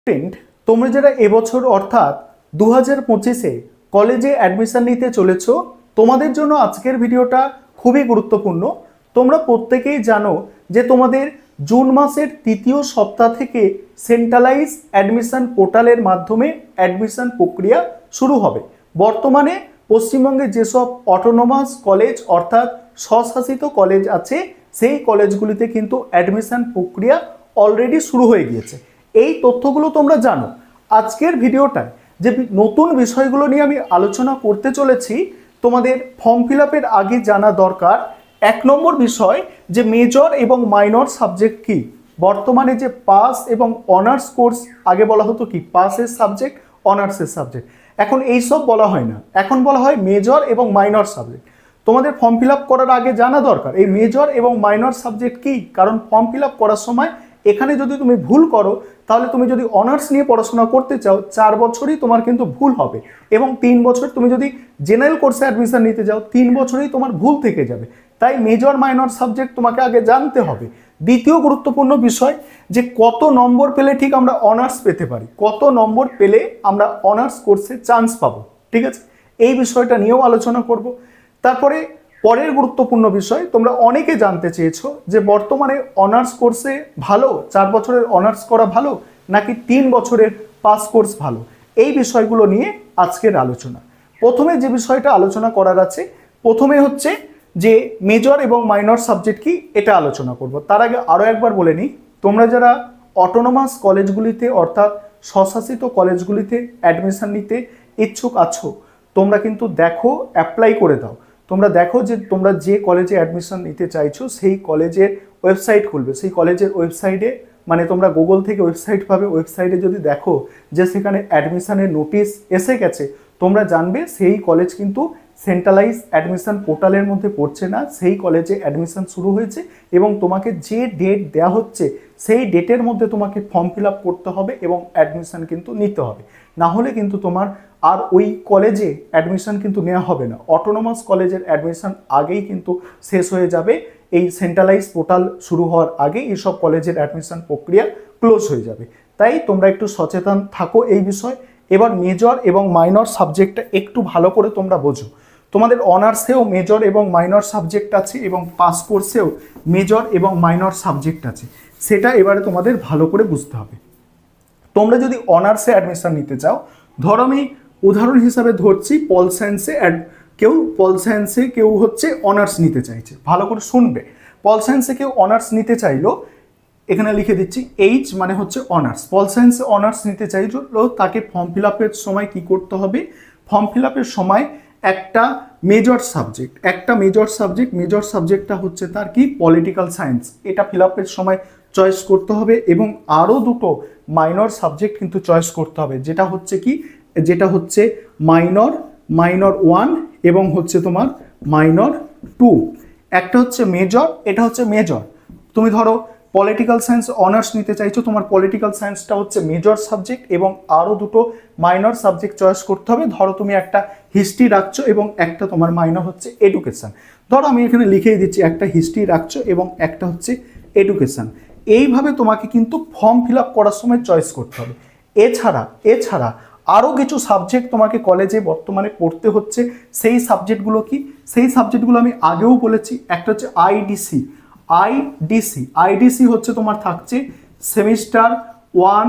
Student, তোমরা যারা এবছর অর্থাৎ 2025-এ কলেজে অ্যাডমিশন নিতে চলেছো, তোমাদের জন্য আজকের ভিডিওটা খুবই গুরুত্বপূর্ণ। তোমরা প্রত্যেকেই জানো যে তোমাদের জুন মাসের তৃতীয় সপ্তাহ থেকে সেন্ট্রালাইজ অ্যাডমিশন পোর্টালের মাধ্যমে অ্যাডমিশন প্রক্রিয়া শুরু হবে। বর্তমানে পশ্চিমবঙ্গে যেসব অটোনোমাস কলেজ অর্থাৎ স্বশাসিত কলেজ আছে, সেই কলেজগুলিতে কিন্তু অ্যাডমিশন প্রক্রিয়া অলরেডি শুরু হয়ে গিয়েছে। এই তথ্যগুলো তোমরা জানো। আজকের ভিডিওটায় যে নতুন বিষয়গুলো নিয়ে আমি আলোচনা করতে চলেছি, তোমাদের ফর্ম ফিল আপের আগে জানা দরকার। 1 নম্বর বিষয় যে মেজর এবং মাইনর সাবজেক্ট কি। বর্তমানে যে পাস এবং অনার্স কোর্স, আগে বলা হতো কি পাসের সাবজেক্ট, অনার্সের সাবজেক্ট, এখন এইসব বলা হয় না, এখন বলা হয় মেজর এবং মাইনর সাবজেক্ট। তোমাদের ফর্ম ফিল আপ করার আগে জানা দরকার এই মেজর এবং মাইনর সাবজেক্ট কি। কারণ ফর্ম ফিল আপ করার সময় এখানে যদি তুমি ভুল করো, তাহলে তুমি যদি অনার্স নিয়ে পড়াশোনা করতে চাও 4 বছরই তোমার কিন্তু ভুল হবে, এবং 3 বছর তুমি যদি জেনারেল কোর্সে অ্যাডমিশন নিতে যাও 3 বছরেই তোমার ভুল থেকে যাবে। তাই মেজর মাইনর সাবজেক্ট তোমাকে আগে জানতে হবে। দ্বিতীয় গুরুত্বপূর্ণ বিষয় যে কত নম্বর পেলে ঠিক আমরা অনার্স পেতে পারি, কত নম্বর পেলে আমরা অনার্স কোর্সে চান্স পাবো, ঠিক আছে, এই বিষয়টা নিয়েও আলোচনা করব। তারপরে পরের গুরুত্বপূর্ণ বিষয়, তোমরা অনেকে জানতে চেয়েছো যে বর্তমানে অনার্স কোর্সে ভালো 4 বছরের অনার্স করা ভালো নাকি 3 বছরের পাস কোর্স ভালো। এই বিষয়গুলো নিয়ে আজকের আলোচনা। প্রথমে যে বিষয়টা আলোচনা করার আছে, প্রথমে হচ্ছে যে মেজর এবং মাইনর সাবজেক্ট কি, এটা আলোচনা করব। তার আগে আরও একবার বলে নিই, তোমরা যারা অটোনোমাস কলেজগুলিতে অর্থাৎ স্বশাসিত কলেজগুলিতে অ্যাডমিশন নিতে ইচ্ছুক আছো, তোমরা কিন্তু দেখো, অ্যাপ্লাই করে দাও। তোমরা দেখো যে তোমরা যে কলেজে অ্যাডমিশন নিতে চাইছো সেই কলেজের ওয়েবসাইট খুলবে, সেই কলেজের ওয়েবসাইটে মানে তোমরা গুগল থেকে ওয়েবসাইট পাবে, ওয়েবসাইটে যদি দেখো যে সেখানে অ্যাডমিশনের নোটিশ এসে গেছে, তোমরা জানবে সেই কলেজ কিন্তু সেন্ট্রালাইজ অ্যাডমিশন পোর্টালের মধ্যে পড়ছে না, সেই কলেজে অ্যাডমিশন শুরু হয়েছে এবং তোমাকে যে ডেট দেওয়া হচ্ছে সেই ডেটের মধ্যে তোমাকে ফর্ম ফিল আপ করতে হবে এবং অ্যাডমিশন কিন্তু নিতে হবে। না হলে কিন্তু তোমার আর ওই কলেজে অ্যাডমিশন কিন্তু নেওয়া হবে না। অটোনোমাস কলেজের অ্যাডমিশন আগেই কিন্তু শেষ হয়ে যাবে, এই সেন্ট্রালাইজ পোর্টাল শুরু হওয়ার আগেই এইসব কলেজের অ্যাডমিশন প্রক্রিয়া ক্লোজ হয়ে যাবে। তাই তোমরা একটু সচেতন থাকো এই বিষয়। এবার মেজর এবং মাইনর সাবজেক্টটা একটু ভালো করে তোমরা বোঝো। তোমাদের অনার্সেও মেজর এবং মাইনর সাবজেক্ট আছে এবং পাস কোর্সেও মেজর এবং মাইনর সাবজেক্ট আছে, সেটা এবারে তোমাদের ভালো করে বুঝতে হবে। তোমরা যদি অনার্সে অ্যাডমিশন নিতে চাও, ধরো আমি উদাহরণ হিসাবে ধরছি পল সায়েন্সে কেউ হচ্ছে অনার্স নিতে চাইছে, ভালো করে শুনবে। পল সায়েন্সে কেউ অনার্স নিতে চাইলো, এখানে লিখে দিচ্ছি এইচ মানে হচ্ছে অনার্স। পল সায়েন্সে অনার্স নিতে চাইলো, তাকে ফর্ম ফিল আপের সময় কী করতে হবে, ফর্ম ফিল আপের সময় একটা মেজর সাবজেক্টটা হচ্ছে তার কি পলিটিক্যাল সায়েন্স, এটা ফিল আপের সময় চয়েস করতে হবে। এবং আরও দুটো মাইনর সাবজেক্ট কিন্তু চয়েস করতে হবে, যেটা হচ্ছে মাইনর 1 এবং হচ্ছে তোমার মাইনর 2। একটা হচ্ছে মেজর, এটা হচ্ছে মেজর। তুমি ধরো পলিটিক্যাল সায়েন্স অনার্স নিতে চাইছো, তোমার পলিটিক্যাল সায়েন্সটা হচ্ছে মেজর সাবজেক্ট এবং আরও দুটো মাইনর সাবজেক্ট চয়েস করতে হবে। ধরো তুমি একটা হিস্ট্রি রাখছো এবং একটা তোমার মাইনর হচ্ছে এডুকেশন। ধরো আমি এখানে লিখেই দিচ্ছি একটা হিস্ট্রি রাখছো এবং একটা হচ্ছে এডুকেশন। এইভাবে তোমাকে কিন্তু ফর্ম ফিল আপ করার সময় চয়েস করতে হবে। এছাড়া আরও কিছু সাবজেক্ট তোমাকে কলেজে বর্তমানে পড়তে হচ্ছে। সেই সাবজেক্টগুলো কি, সেই সাবজেক্টগুলো আমি আগেও বলেছি। একটা হচ্ছে আইডিসি হচ্ছে তোমার থাকছে সেমিস্টার 1,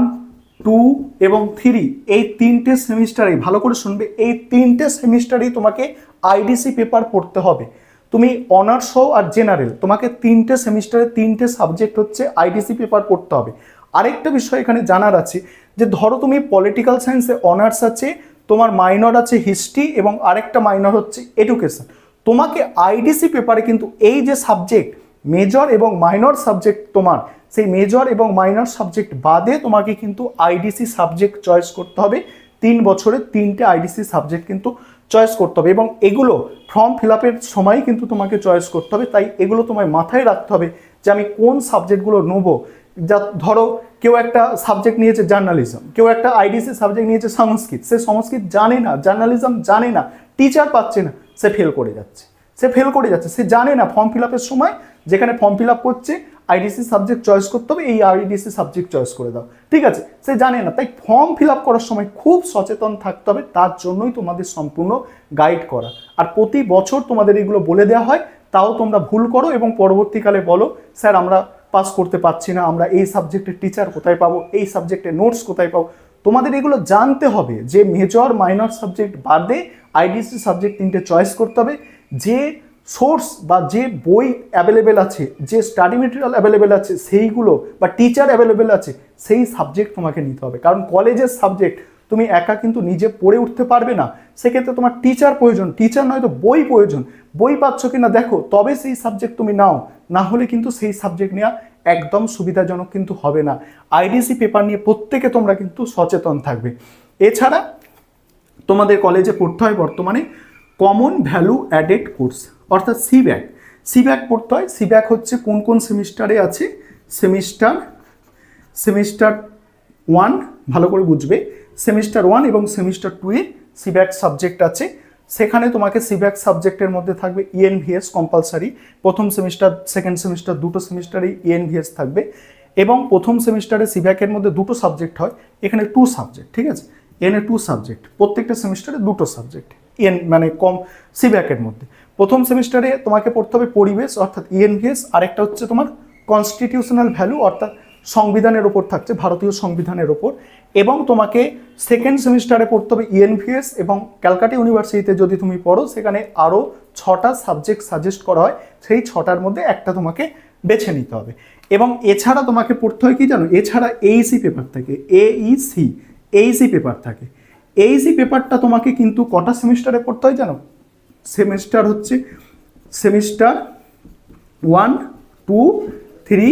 2 এবং 3, এই 3টে সেমিস্টারেই, ভালো করে শুনবে, এই 3টে সেমিস্টারেই তোমাকে আইডিসি পেপার পড়তে হবে। তুমি অনার্স হও আর জেনারেল, তোমাকে 3টে সেমিস্টারে 3টে সাবজেক্ট হচ্ছে আইডিসি পেপার পড়তে হবে। আরেকটা বিষয় এখানে জানার আছে যে ধরো তুমি পলিটিক্যাল সায়েন্সে অনার্স আছে, তোমার মাইনর আছে হিস্ট্রি এবং আরেকটা মাইনর হচ্ছে এডুকেশন, তোমাকে আইডিসি পেপারে কিন্তু এই যে সাবজেক্ট মেজর এবং মাইনর সাবজেক্ট তোমার, সেই মেজর এবং মাইনর সাবজেক্ট বাদে তোমাকে কিন্তু আইডিসি সাবজেক্ট চয়েস করতে হবে। 3 বছরে 3টে আইডিসি সাবজেক্ট কিন্তু চয়েস করতে হবে এবং এগুলো ফর্ম ফিল আপের সময় কিন্তু তোমাকে চয়েস করতে হবে। তাই এগুলো তোমায় মাথায় রাখতে হবে যে আমি কোন সাবজেক্টগুলো নেবো। যা ধরো কেউ একটা সাবজেক্ট নিয়েছে জার্নালিজম, কেউ একটা আইডিসি সাবজেক্ট নিয়েছে সংস্কৃত, সে সংস্কৃত জানে না, জার্নালিজম জানে না, টিচার পাচ্ছে না, সে ফেল করে যাচ্ছে, সে জানে না। ফর্ম ফিল আপের সময় যেখানে ফর্ম ফিল আপ করছে আইডিসি সাবজেক্ট চয়েস করতে হবে, এই আইডিসি সাবজেক্ট চয়েস করে দাও, ঠিক আছে। সে জানে না, তাই ফর্ম ফিল আপ করার সময় খুব সচেতন থাকতে হবে, তার জন্যই তোমাদের সম্পূর্ণ গাইড করা। আর প্রতি বছর তোমাদের এগুলো বলে দেওয়া হয়, তাও তোমরা ভুল করো এবং পরবর্তীকালে বলো স্যার আমরা পাস করতে পারছি না, আমরা এই সাবজেক্টের টিচার কোথায় পাবো, এই সাবজেক্টের নোটস কোথায় পাবো। তোমাদের এগুলো জানতে হবে যে মেজর মাইনর সাবজেক্ট বাদে আইডিসি সাবজেক্ট 3টে চয়েস করতে হবে। যে সোর্স বা যে বই অ্যাভেলেবেল আছে, যে স্টাডি মেটেরিয়াল অ্যাভেলেবেল আছে সেইগুলো, বা টিচার অ্যাভেলেবেল আছে সেই সাবজেক্ট তোমাকে নিতে হবে। কারণ কলেজের সাবজেক্ট তুমি একা কিন্তু নিজে পড়ে উঠতে পারবে না, সেক্ষেত্রে তোমার টিচার প্রয়োজন, টিচার নয়তো বই প্রয়োজন। বই পাচ্ছ কিনা দেখো, তবে সেই সাবজেক্ট তুমি নাও, না হলে কিন্তু সেই সাবজেক্ট নেওয়া একদম সুবিধাজনক কিন্তু হবে না। আইডিসি পেপার নিয়ে প্রত্যেকে তোমরা কিন্তু সচেতন থাকবে। এছাড়া তোমাদের কলেজে পড়তে হয় বর্তমানে কমন ভ্যালু অ্যাডেড কোর্স, অর্থাৎ সিব্যাক। সিব্যাক পড়তে হয়। সিব্যাক হচ্ছে কোন কোন সেমিস্টারে আছে, সেমিস্টার 1 ভালো করে বুঝবে, সেমিস্টার 1 এবং সেমিস্টার 2 এ সিব্যাক সাবজেক্ট আছে। সেখানে তোমাকে সিব্যাক সাবজেক্টের মধ্যে থাকবে ইএনভিএস কম্পালসারি, প্রথম সেমিস্টার সেকেন্ড সেমিস্টার দুটো সেমিস্টারে ইএনভিএস থাকবে। এবং প্রথম সেমিস্টারে সিব্যাকের মধ্যে দুটো সাবজেক্ট হয়, এখানে 2 সাবজেক্ট, ঠিক আছে, এনে 2 সাবজেক্ট, প্রত্যেকটা সেমিস্টারে 2টো সাবজেক্ট মানে কম সিব্যাকের মধ্যে। প্রথম সেমিস্টারে তোমাকে পড়তে হবে পরিবেশ অর্থাৎ ইএনভিএস, আরেকটা হচ্ছে তোমার কনস্টিটিউশনাল ভ্যালু অর্থাৎ সংবিধানের ওপর থাকছে, ভারতীয় সংবিধানের ওপর। এবং তোমাকে সেকেন্ড সেমিস্টারে পড়তে হবে ইএনভিএস, এবং ক্যালকাটা ইউনিভার্সিটিতে যদি তুমি পড়ো সেখানে আরও 6টা সাবজেক্ট সাজেস্ট করা হয়, সেই 6টার মধ্যে একটা তোমাকে বেছে নিতে হবে। এবং এছাড়া তোমাকে পড়তে হয় কি জানো, এছাড়া এইসি পেপার থাকে, এইসি পেপার থাকে। এইসি পেপারটা তোমাকে কিন্তু কটা সেমিস্টারে পড়তে হয় জানো, সেমিস্টার হচ্ছে সেমিস্টার 1, 2, 3,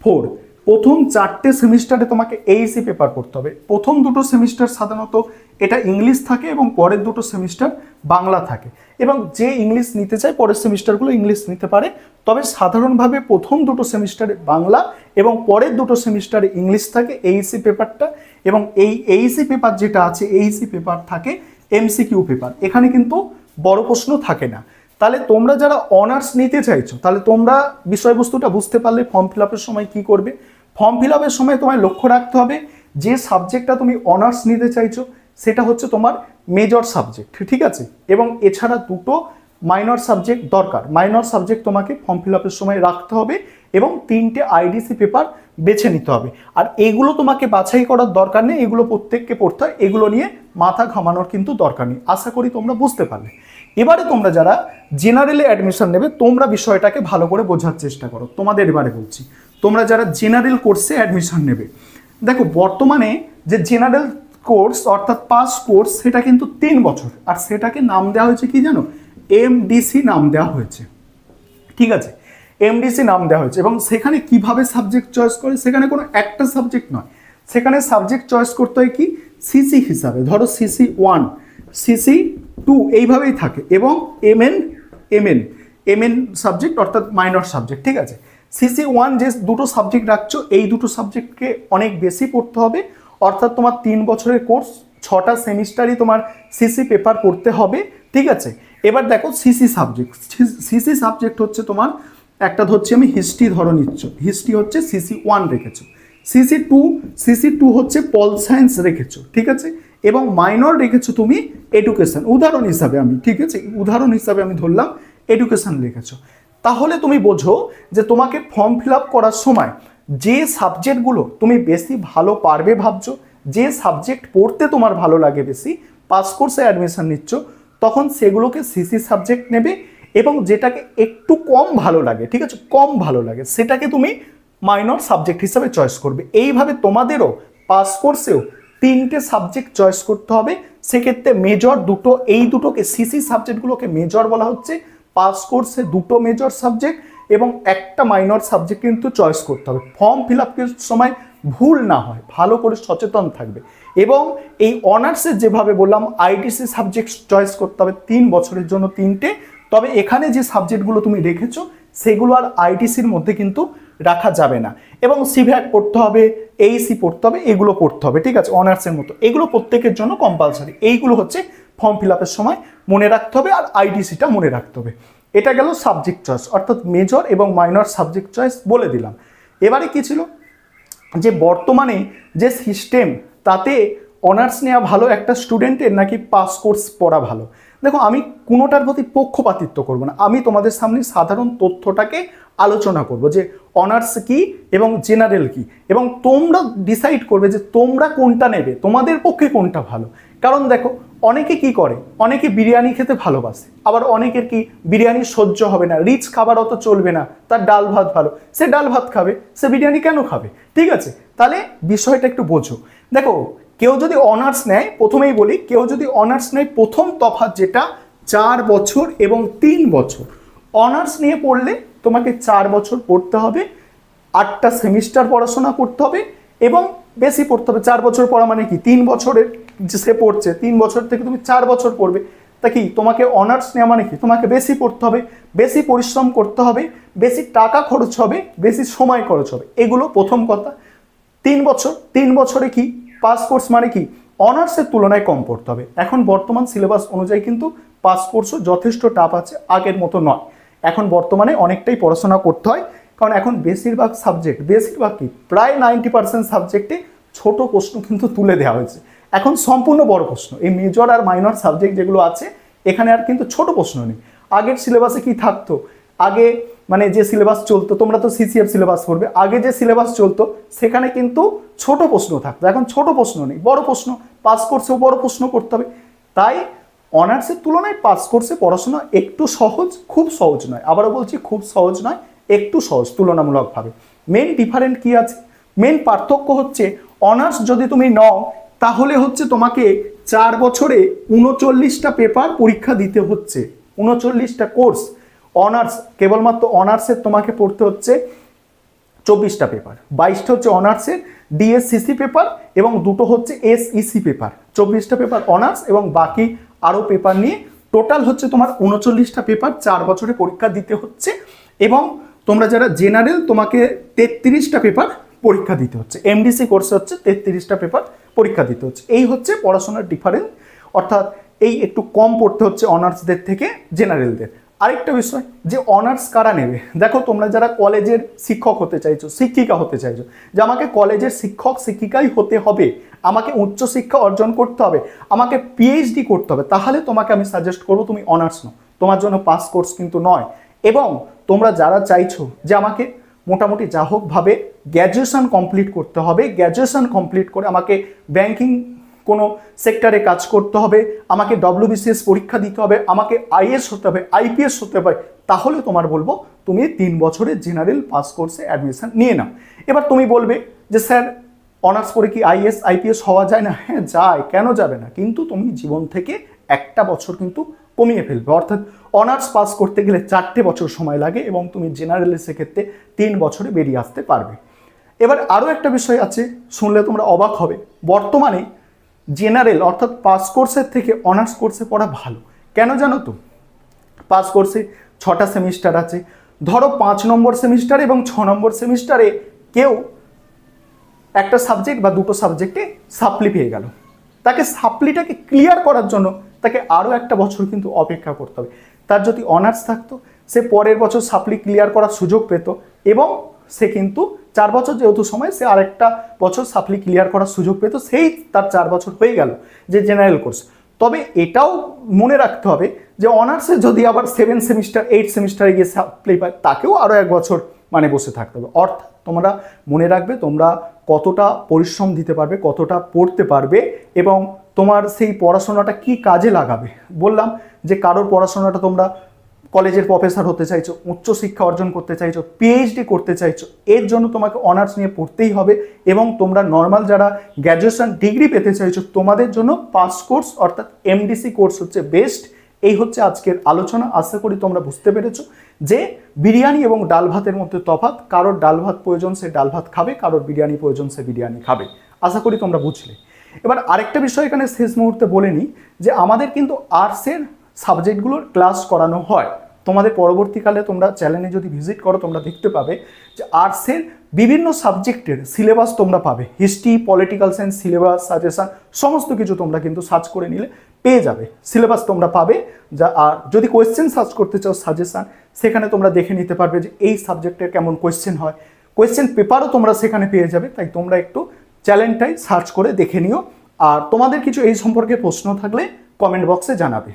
4, প্রথম 4টে সেমিস্টারে তোমাকে এইসি পেপার পড়তে হবে। প্রথম দুটো সেমিস্টার সাধারণত এটা ইংলিশ থাকে এবং পরের দুটো সেমিস্টার বাংলা থাকে, এবং যে ইংলিশ নিতে চায় পরের সেমিস্টারগুলো ইংলিশ নিতে পারে। তবে সাধারণভাবে প্রথম দুটো সেমিস্টারে বাংলা এবং পরের দুটো সেমিস্টারে ইংলিশ থাকে এইসি পেপারটা। এবং এই এইসি পেপার যেটা আছে, এইসি পেপার থাকে এমসিকিউ পেপার, এখানে কিন্তু বড় প্রশ্ন থাকে না। তাহলে তোমরা যারা অনার্স নিতে চাইছো, তাহলে তোমরা বিষয়বস্তুটা বুঝতে পারলে ফর্ম ফিল আপের সময় কি করবে। ফর্ম ফিল আপের সময় তোমায় লক্ষ্য রাখতে হবে যে সাবজেক্টটা তুমি অনার্স নিতে চাইছো সেটা হচ্ছে তোমার মেজর সাবজেক্ট, ঠিক আছে। এবং এছাড়া দুটো মাইনর সাবজেক্ট দরকার, মাইনর সাবজেক্ট তোমাকে ফর্ম ফিল আপের সময় রাখতে হবে, এবং 3টে আইডিসি পেপার বেছে নিতে হবে। আর এগুলো তোমাকে বাছাই করার দরকার নেই, এগুলো প্রত্যেককে পড়তে হয়, এগুলো নিয়ে মাথা ঘামানোর কিন্তু দরকার নেই। আশা করি তোমরা বুঝতে পারলে। এবারে তোমরা যারা জেনারেলে অ্যাডমিশন নেবে, তোমরা বিষয়টাকে ভালো করে বোঝার চেষ্টা করো। তোমাদের এবারে বলছি, তোমরা যারা জেনারেল কোর্সে অ্যাডমিশন নেবে, দেখো বর্তমানে যে জেনারেল কোর্স অর্থাৎ পাস কোর্স সেটা কিন্তু 3 বছর, আর সেটাকে নাম দেওয়া হয়েছে কি জানো, এমডিসি নাম দেওয়া হয়েছে, ঠিক আছে, এমডিসি নাম দেওয়া হয়েছে। এবং সেখানে কিভাবে সাবজেক্ট চয়েস করে, সেখানে কোনো একটা সাবজেক্ট নয়, সেখানে সাবজেক্ট চয়েস করতে হয় কি সিসি হিসাবে, ধরো সিসি 1, সিসি 2 এইভাবেই থাকে, এবং এমএন সাবজেক্ট অর্থাৎ মাইনর সাবজেক্ট, ঠিক আছে। সিসি 1 যে দুটো সাবজেক্ট রাখছো, এই দুটো সাবজেক্টকে অনেক বেশি পড়তে হবে, অর্থাৎ তোমার 3 বছরের কোর্স, 6টা সেমিস্টারই তোমার সিসি পেপার পড়তে হবে, ঠিক আছে। এবার দেখো সিসি সাবজেক্ট হচ্ছে তোমার একটা ধরছি আমি হিস্ট্রি ধরো নিচ্ছ, হিস্ট্রি হচ্ছে সিসি 1 রেখেছো, সিসি 2 হচ্ছে পল সায়েন্স রেখেছো, ঠিক আছে। এবং মাইনর রেখেছো তুমি এডুকেশন, উদাহরণ হিসাবে আমি, ঠিক আছে, উদাহরণ হিসাবে আমি ধরলাম এডুকেশন রেখেছো। তাহলে তুমি বোঝো যে তোমাকে ফর্ম ফিল আপ করার সময় যে সাবজেক্টগুলো তুমি বেশি ভালো পারবে ভাবছো, যে সাবজেক্ট পড়তে তোমার ভালো লাগে বেশি, পাস কোর্সে অ্যাডমিশন নিচ্ছ, তখন সেগুলোকে সিসি সাবজেক্ট নেবে, এবং যেটাকে একটু কম ভালো লাগে, ঠিক আছে, কম ভালো লাগে, সেটাকে তুমি মাইনর সাবজেক্ট হিসাবে চয়েস করবে। এইভাবে তোমাদেরও পাস কোর্সেও 3টে সাবজেক্ট চয়েস করতে হবে। সেক্ষেত্রে মেজর দুটো, এই দুটোকে সিসি সাবজেক্টগুলোকে মেজর বলা হচ্ছে, পাস কোর্সে 2টো মেজর সাবজেক্ট এবং একটা মাইনর সাবজেক্ট কিন্তু চয়েস করতে হবে। ফর্ম ফিল আপের সময় ভুল না হয়, ভালো করে সচেতন থাকবে। এবং এই অনার্সের যেভাবে বললাম আইডিসি সাবজেক্ট চয়েস করতে হবে 3 বছরের জন্য 3টে, তবে এখানে যে সাবজেক্টগুলো তুমি রেখেছো সেগুলো আর আইডিসির মধ্যে কিন্তু রাখা যাবে না। এবং সিভ্যাক পড়তে হবে, এইসি পড়তে হবে, এগুলো পড়তে হবে, ঠিক আছে, অনার্সের মতো, এগুলো প্রত্যেকের জন্য কম্পালসারি। এইগুলো হচ্ছে ফর্ম ফিল আপের সময় মনে রাখতে হবে, আর আইডিসিটা মনে রাখতে হবে। এটা গেল সাবজেক্ট চয়েস, অর্থাৎ মেজর এবং মাইনর সাবজেক্ট চয়েস বলে দিলাম। এবারে কি ছিল যে বর্তমানে যে সিস্টেম, তাতে অনার্স নেওয়া ভালো একটা স্টুডেন্টের নাকি পাস কোর্স পড়া ভালো? দেখো, আমি কোনোটার প্রতি পক্ষপাতিত্ব করব না, আমি তোমাদের সামনে সাধারণ তথ্যটাকে আলোচনা করব যে অনার্স কি এবং জেনারেল কি, এবং তোমরা ডিসাইড করবে যে তোমরা কোনটা নেবে, তোমাদের পক্ষে কোনটা ভালো। কারণ দেখো, অনেকে কি করে, অনেকে বিরিয়ানি খেতে ভালোবাসে, আবার অনেকের কি বিরিয়ানি সহ্য হবে না, রিচ খাবার অত চলবে না, তার ডাল ভাত ভালো, সে ডাল ভাত খাবে, সে বিরিয়ানি কেন খাবে? ঠিক আছে, তাহলে বিষয়টা একটু বোঝো। দেখো, কেউ যদি অনার্স নেয়, প্রথমেই বলি, কেউ যদি অনার্স নেয়, প্রথম তফাৎ যেটা 4 বছর এবং 3 বছর। অনার্স নিয়ে পড়লে তোমাকে 4 বছর পড়তে হবে, 8টা সেমিস্টার পড়াশোনা করতে হবে এবং বেশি পড়তে হবে। 4 বছর পড়া মানে কি, 3 বছরের যে সে পড়ছে 3 বছর থেকে তুমি 4 বছর পড়বে। তা কি তোমাকে অনার্স নেওয়া মানে কি, তোমাকে বেশি পড়তে হবে, বেশি পরিশ্রম করতে হবে, বেশি টাকা খরচ হবে, বেশি সময় খরচ হবে, এগুলো প্রথম কথা। 3 বছর, 3 বছরে কি পাস কোর্স মানে কি অনার্সের তুলনায় কম পড়তে হবে। এখন বর্তমান সিলেবাস অনুযায়ী কিন্তু পাস কোর্সও যথেষ্ট টাফ আছে, আগের মতো নয়। এখন বর্তমানে অনেকটাই পড়াশোনা করতে হয়, কারণ এখন বেশিরভাগ সাবজেক্ট, বেশিরভাগ কি প্রায় 90% সাবজেক্টে ছোট প্রশ্ন কিন্তু তুলে দেওয়া হয়েছে। এখন সম্পূর্ণ বড় প্রশ্ন, এই মেজর আর মাইনর সাবজেক্ট যেগুলো আছে এখানে আর কিন্তু ছোট প্রশ্ন নেই। আগের সিলেবাসে কি থাকতো, আগে মানে যে সিলেবাস চলতো, তোমরা তো সিসিএফ সিলেবাস পড়বে, আগে যে সিলেবাস চলতো সেখানে কিন্তু ছোট প্রশ্ন থাকতো, এখন ছোট প্রশ্ন নেই, বড় প্রশ্ন। পাস কোর্সেও বড় প্রশ্ন করতে হবে। তাই অনার্সের তুলনায় পাস কোর্সে পড়াশোনা একটু সহজ, খুব সহজ নয়, আবারও বলছি খুব সহজ নয়, একটু সহজ তুলনামূলকভাবে। মেন ডিফারেন্ট কি আছে, মেন পার্থক্য হচ্ছে অনার্স যদি তুমি নাও তাহলে হচ্ছে তোমাকে 4 বছরে 39টা পেপার পরীক্ষা দিতে হচ্ছে, 39টা কোর্স। অনার্স কেবলমাত্র অনার্সের তোমাকে পড়তে হচ্ছে 24টা পেপার, 22টা হচ্ছে অনার্সের ডিএসসিসি পেপার এবং 2টো হচ্ছে এসইসি পেপার। 24টা পেপার অনার্স এবং বাকি আরও পেপার নিয়ে টোটাল হচ্ছে তোমার 39টা পেপার 4 বছরে পরীক্ষা দিতে হচ্ছে। এবং তোমরা যারা জেনারেল, তোমাকে 33টা পেপার পরীক্ষা দিতে হচ্ছে। এমডিসি কোর্সে হচ্ছে 33টা পেপার পরীক্ষা দিতে হচ্ছে। এই হচ্ছে পড়াশোনার ডিফারেন্স, অর্থাৎ এই একটু কম পড়তে হচ্ছে অনার্সদের থেকে জেনারেলদের। আরেকটা বিষয় যে অনার্স কারা নেবে, দেখো তোমরা যারা কলেজের শিক্ষক হতে চাইছো, শিক্ষিকা হতে চাইছো, যে আমাকে কলেজের শিক্ষক শিক্ষিকাই হতে হবে, আমাকে উচ্চশিক্ষা অর্জন করতে হবে, আমাকে পিএইচডি করতে হবে, তাহলে তোমাকে আমি সাজেস্ট করবো তুমি অনার্স নাও, তোমার জন্য পাস কোর্স কিন্তু নয়। এবং তোমরা যারা চাইছো যে আমাকে মোটামুটি যা হোকভাবে গ্র্যাজুয়েশন কমপ্লিট করতে হবে, গ্র্যাজুয়েশন কমপ্লিট করে আমাকে ব্যাংকিং কোনো সেক্টরে কাজ করতে হবে, আমাকে ডব্লিউবিসিএস পরীক্ষা দিতে হবে, আমাকে আইএস হতে হবে, আইপিএস হতে হবে, তাহলে তোমার বলবো তুমি 3 বছরের জেনারেল পাস কোর্সে অ্যাডমিশন নিয়ে নাও। এবার তুমি বলবে যে স্যার অনার্স পড়ে কি আইএস আইপিএস হওয়া যায় না? হ্যাঁ যায়, কেন যাবে না, কিন্তু তুমি জীবন থেকে একটা বছর কিন্তু কমিয়ে ফেলবে। অর্থাৎ অনার্স পাস করতে গেলে 4টে বছর সময় লাগে এবং তুমি জেনারেলের সেক্ষেত্রে 3 বছরে বেরিয়ে আসতে পারবে। এবার আরও একটা বিষয় আছে, শুনলে তোমরা অবাক হবে, বর্তমানে জেনারেল অর্থাৎ পাস কোর্সের থেকে অনার্স কোর্সে পড়া ভালো। কেন জানো তো? পাস কোর্সে 6টা সেমিস্টার আছে, ধরো 5 নম্বর সেমিস্টার এবং 6 নম্বর সেমিস্টারে কেউ একটা সাবজেক্ট বা 2টো সাবজেক্টে সাপ্লি পেয়ে গেল, তাকে সাপ্লিটাকে ক্লিয়ার করার জন্য তাকে আরও একটা বছর কিন্তু অপেক্ষা করতে হবে। তার যদি অনার্স থাকতো সে পরের বছর সাপ্লি ক্লিয়ার করার সুযোগ পেত এবং সে কিন্তু 4 বছর যেহেতু সময়, সে আরেকটা বছর সাপ্লি ক্লিয়ার করার সুযোগ পেত, সেই তার 4 বছর হয়ে গেল যে জেনারেল কোর্স। তবে এটাও মনে রাখতে হবে যে অনার্সে যদি আবার 7 সেমিস্টার 8 সেমিস্টারে গিয়ে সাপ্লি পায়, তাকেও আরও 1 বছর মানে বসে থাকতে হবে। অর্থাৎ তোমরা মনে রাখবে তোমরা কতটা পরিশ্রম দিতে পারবে, কতটা পড়তে পারবে এবং তোমার সেই পড়াশোনাটা কি কাজে লাগাবে। বললাম যে কারোর পড়াশোনাটা তোমরা কলেজের প্রফেসর হতে চাইছো, উচ্চশিক্ষা অর্জন করতে চাইছো, পিএইচডি করতে চাইছো, এর জন্য তোমাকে অনার্স নিয়ে পড়তেই হবে। এবং তোমরা নর্মাল যারা গ্র্যাজুয়েশন ডিগ্রি পেতে চাইছো, তোমাদের জন্য পাস কোর্স অর্থাৎ এমডিসি কোর্স হচ্ছে বেস্ট। এই হচ্ছে আজকের আলোচনা। আশা করি তোমরা বুঝতে পেরেছো যে বিরিয়ানি এবং ডাল ভাতের মধ্যে তফাৎ। কারোর ডাল ভাত প্রয়োজন সে ডাল ভাত খাবে, কারোর বিরিয়ানি প্রয়োজন সে বিরিয়ানি খাবে। আশা করি তোমরা বুঝলে। এবার আরেকটা বিষয় এখানে শেষ মুহূর্তে বলে নিই যে আমাদের কিন্তু আর্টসের সাবজেক্টগুলোর ক্লাস করানো হয়। তোমাদের পরবর্তীকালে তোমরা চ্যানেলে যদি ভিজিট করো তোমরা দেখতে পাবে যে আর্টসের বিভিন্ন সাবজেক্টের সিলেবাস তোমরা পাবে। History, political science, syllabus, suggestion সমস্ত কিছু তোমরা কিন্তু সার্চ করে নিলে পেয়ে যাবে। সিলেবাস তোমরা পাবে, যা আর যদি কোয়েশ্চেন সার্চ করতে চাও সাজেশন, সেখানে তোমরা দেখে নিতে পারবে যে এই সাবজেক্টের কেমন কোয়েশ্চেন হয়, কোয়েশ্চেন পেপারও তোমরা সেখানে পেয়ে যাবে। তাই তোমরা একটু চ্যানেলটাই সার্চ করে দেখে নিও। আর তোমাদের কিছু এই সম্পর্কে প্রশ্ন থাকলে কমেন্ট বক্সে জানাবে।